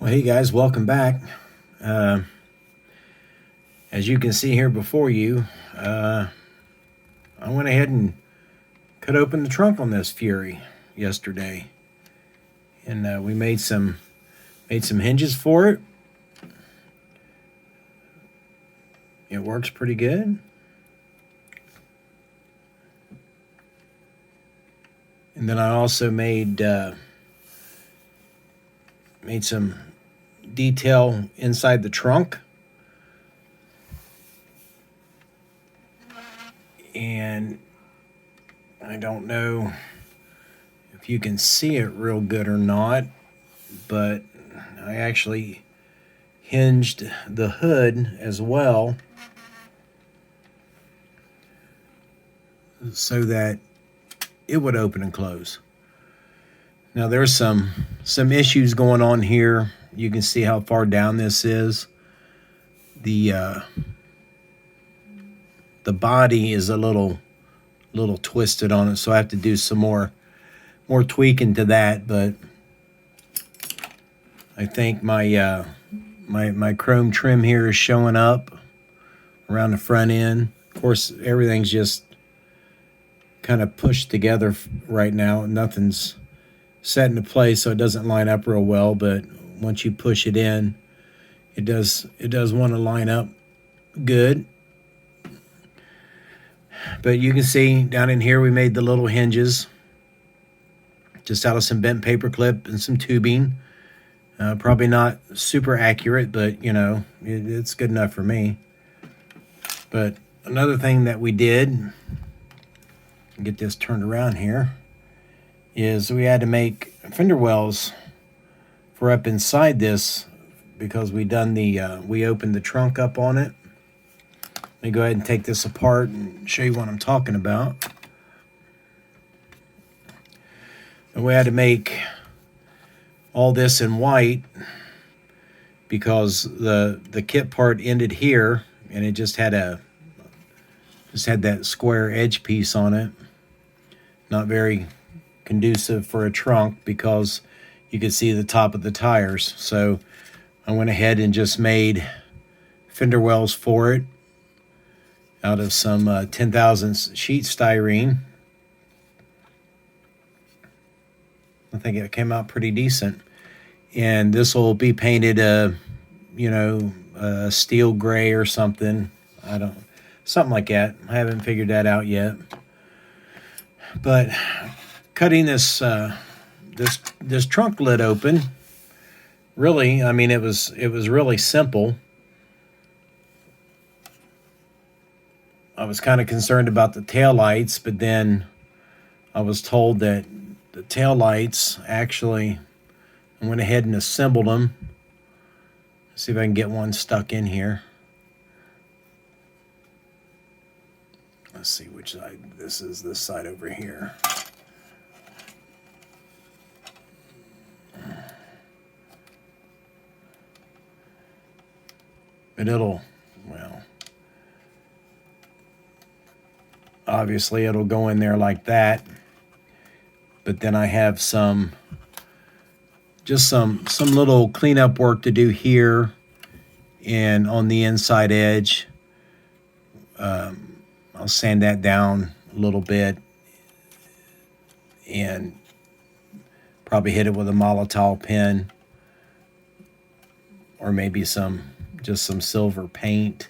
Well, hey guys, welcome back. As you can see here before you, I went ahead and cut open the trunk on this Fury yesterday, and we made some hinges for it. It works pretty good. And then I also made some detail inside the trunk, and I don't know if you can see it real good or not, but I actually hinged the hood as well so that it would open and close. Now there's some issues going on here. You can see how far down this is. The body is a little twisted on it, so I have to do some more tweaking to that. But I think my my chrome trim here is showing up around the front end. Of course, everything's just kind of pushed together right now. Nothing's set into place, so it doesn't line up real well. But once you push it in, it does want to line up good. But you can see down in here we made the little hinges just out of some bent paper clip and some tubing. Probably not super accurate, but you know, it's good enough for me. But another thing that we did, get this turned around here, is we had to make Fender Wells for up inside this because we opened the trunk up on it. Let me go ahead and take this apart and show you what I'm talking about. And we had to make all this in white because the kit part ended here and it just had that square edge piece on it. Not very conducive for a trunk because you could see the top of the tires. So I went ahead and just made Fender Wells for it out of some 10,000 sheet styrene. I think it came out pretty decent. And this will be painted a steel gray or something. Something like that. I haven't figured that out yet. But cutting this trunk lid open, really, I mean, it was really simple. I was kind of concerned about the taillights, but then I was told that the taillights actually, I went ahead and assembled them. Let's see if I can get one stuck in here. Let's see which side. This is this side over here. But obviously it'll go in there like that. But then I have some little cleanup work to do here and on the inside edge. I'll sand that down a little bit and probably hit it with a Molotov pen or maybe just some silver paint.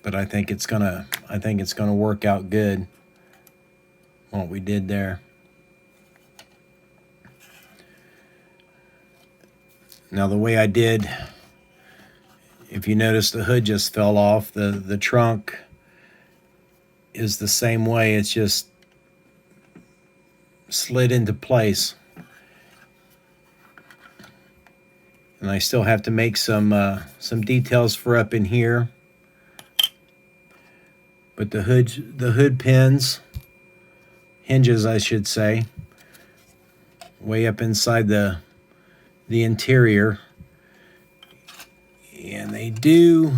But I think it's gonna work out good what we did there. Now the way I did, if you notice, the hood just fell off. The trunk is the same way. It's just slid into place. And I still have to make some details for up in here. But the hood pins, hinges I should say, way up inside the interior. And they do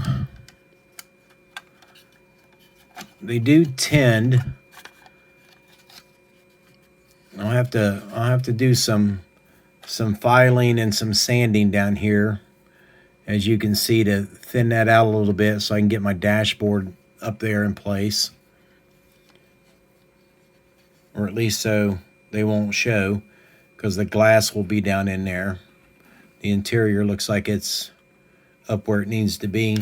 tend. I'll have to do some some filing and some sanding down here, as you can see, to thin that out a little bit so I can get my dashboard up there in place. Or at least so they won't show, because the glass will be down in there. The interior looks like it's up where it needs to be.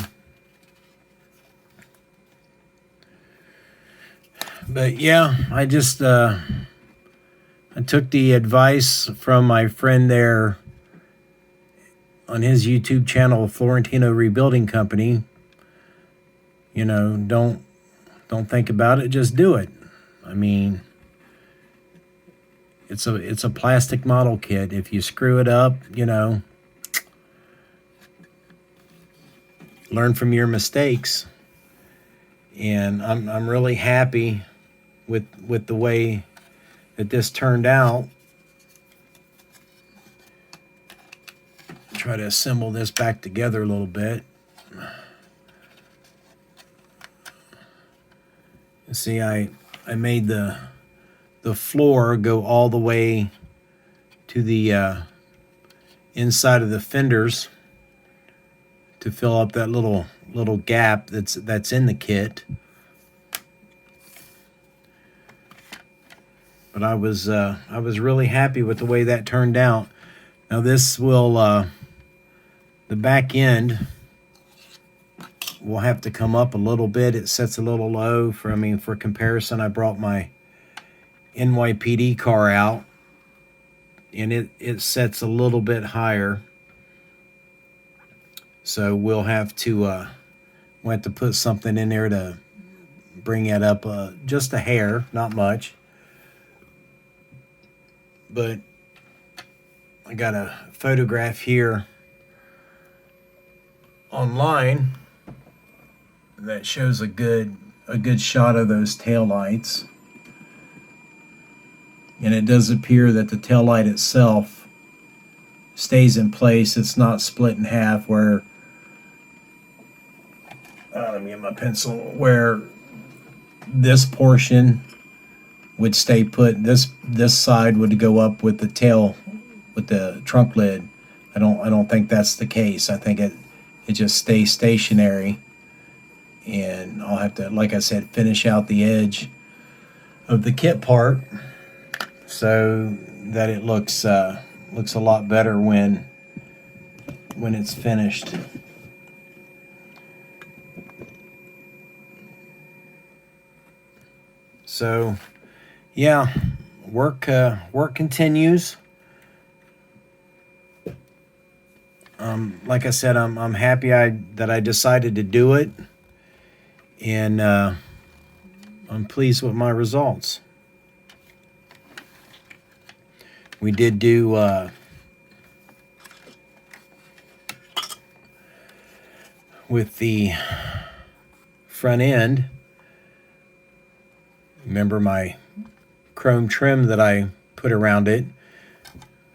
But yeah, I just I took the advice from my friend there on his YouTube channel, Florentino Rebuilding Company. You know, don't think about it, just do it. I mean, it's a plastic model kit. If you screw it up, you know, learn from your mistakes. And I'm really happy with the way that this turned out. Try to assemble this back together a little bit. See, I made the floor go all the way to the inside of the fenders to fill up that little gap that's in the kit. But I was really happy with the way that turned out. Now this will the back end will have to come up a little bit. It sets a little low for comparison. I brought my NYPD car out, and it sets a little bit higher. So we'll have to put something in there to bring it up just a hair, not much. But I got a photograph here online that shows a good shot of those taillights. And it does appear that the taillight itself stays in place. It's not split in half where, let me get my pencil, where this portion would stay put. This side would go up with the tail, with the trunk lid. I don't think that's the case. I think it just stays stationary. And I'll have to, like I said, finish out the edge of the kit part so that it looks a lot better when it's finished. So yeah, work continues. Like I said, I'm happy that I decided to do it, and I'm pleased with my results. We did do with the front end. Remember my chrome trim that I put around it?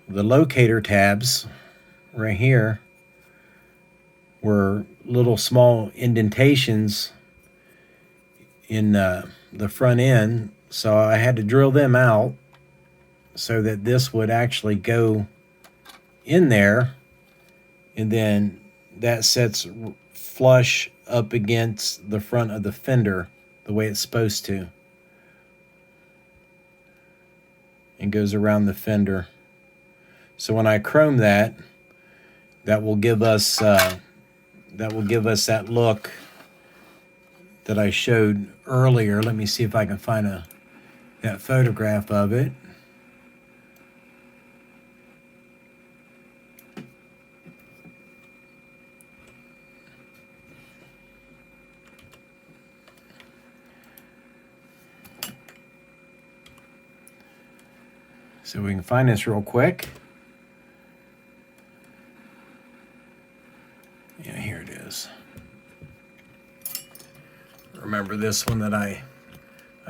The locator tabs right here were little small indentations in the front end, so I had to drill them out so that this would actually go in there, and then that sets flush up against the front of the fender the way it's supposed to, and goes around the fender. So when I chrome that will give us that look that I showed earlier. Let me see if I can find that photograph of it. So we can find this real quick. Yeah, here it is. Remember this one that I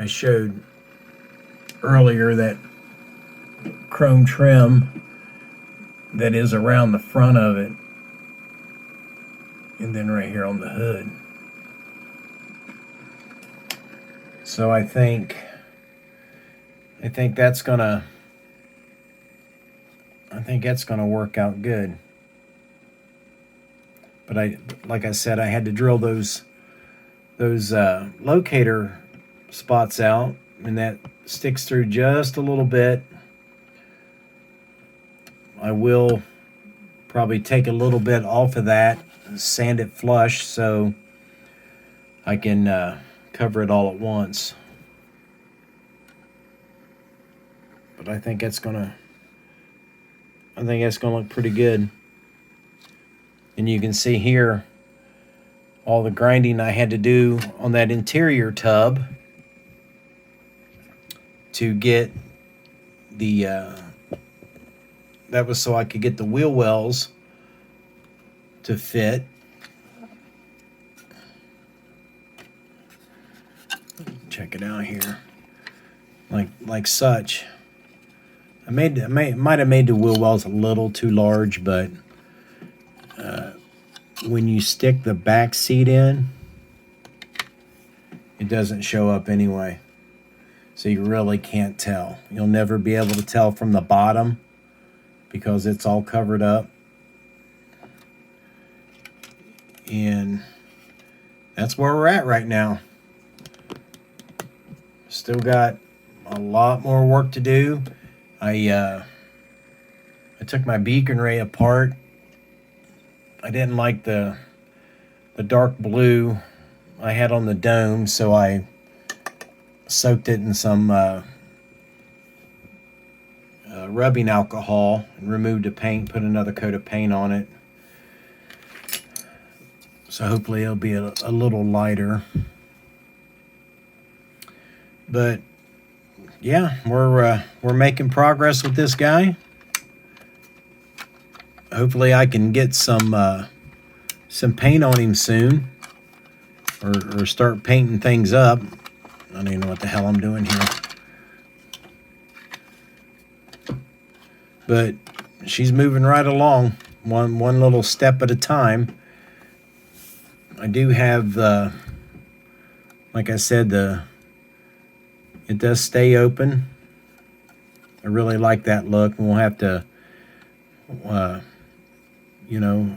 showed earlier, that chrome trim that is around the front of it, and then right here on the hood. So I think that's gonna, I think that's going to work out good. But like I said, I had to drill those locator spots out, and that sticks through just a little bit. I will probably take a little bit off of that, sand it flush so I can cover it all at once. But I think that's gonna look pretty good. And you can see here all the grinding I had to do on that interior tub to get the that was so I could get the wheel wells to fit. Check it out here, like such. I might have made the wheel wells a little too large, but when you stick the back seat in, it doesn't show up anyway. So you really can't tell. You'll never be able to tell from the bottom because it's all covered up. And that's where we're at right now. Still got a lot more work to do. I took my beacon ray apart. I didn't like the dark blue I had on the dome, so I soaked it in some rubbing alcohol and removed the paint, put another coat of paint on it. So hopefully it'll be a little lighter. But yeah, we're making progress with this guy. Hopefully I can get some paint on him soon, or start painting things up. I don't even know what the hell I'm doing here. But she's moving right along, one little step at a time. I do have like I said, it does stay open. I really like that look. We'll have to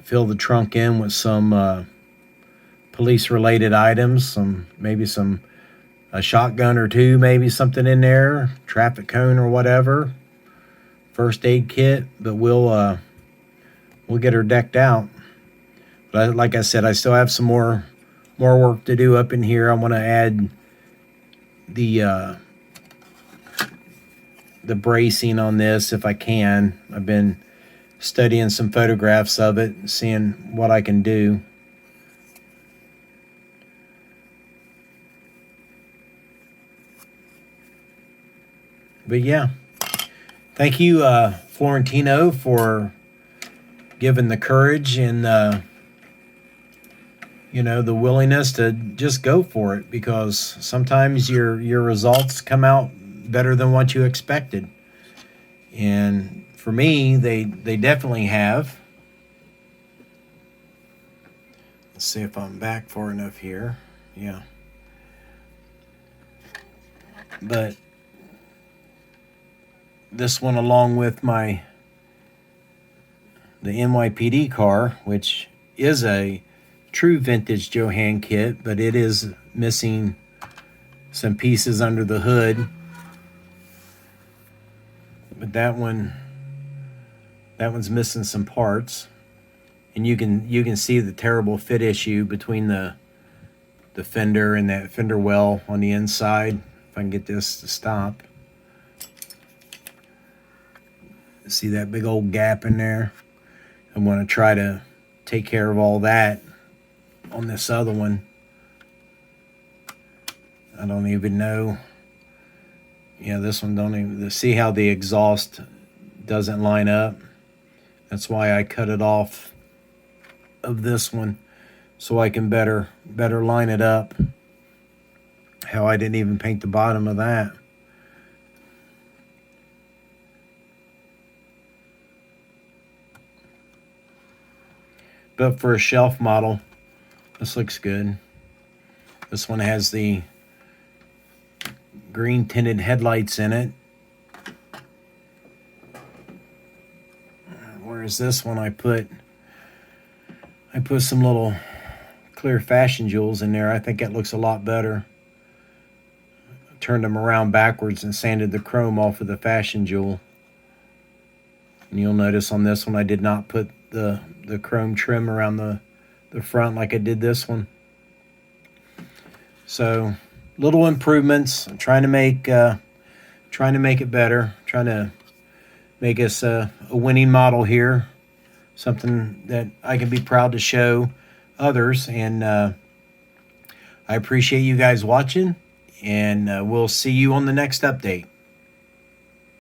fill the trunk in with some police-related items, maybe a shotgun or two, maybe something in there, traffic cone or whatever, first aid kit. But we'll get her decked out. But like I said, I still have some more work to do up in here. I want to add the bracing on this if I can. I've been studying some photographs of it, seeing what I can do. But yeah, thank you, Florentino, for giving the courage and the willingness to just go for it, because sometimes your results come out better than what you expected. And for me, they definitely have. Let's see if I'm back far enough here. Yeah. But this one, along with the NYPD car, which is a true vintage Johann kit, but it is missing some pieces under the hood. But that one's missing some parts, and you can see the terrible fit issue between the fender and that fender well on the inside. If I can get this to stop. See that big old gap in there? I'm going to try to take care of all that on this other one. I don't even know. Yeah, this one don't even see how the exhaust doesn't line up. That's why I cut it off of this one, so I can better line it up. How I didn't even paint the bottom of that. But for a shelf model, this looks good. This one has the green tinted headlights in it. Whereas this one I put some little clear fashion jewels in there. I think that looks a lot better. Turned them around backwards and sanded the chrome off of the fashion jewel. And you'll notice on this one I did not put the chrome trim around the front like I did this one. So little improvements. I'm trying to make it better. Trying to make us a winning model here. Something that I can be proud to show others. And I appreciate you guys watching. And we'll see you on the next update.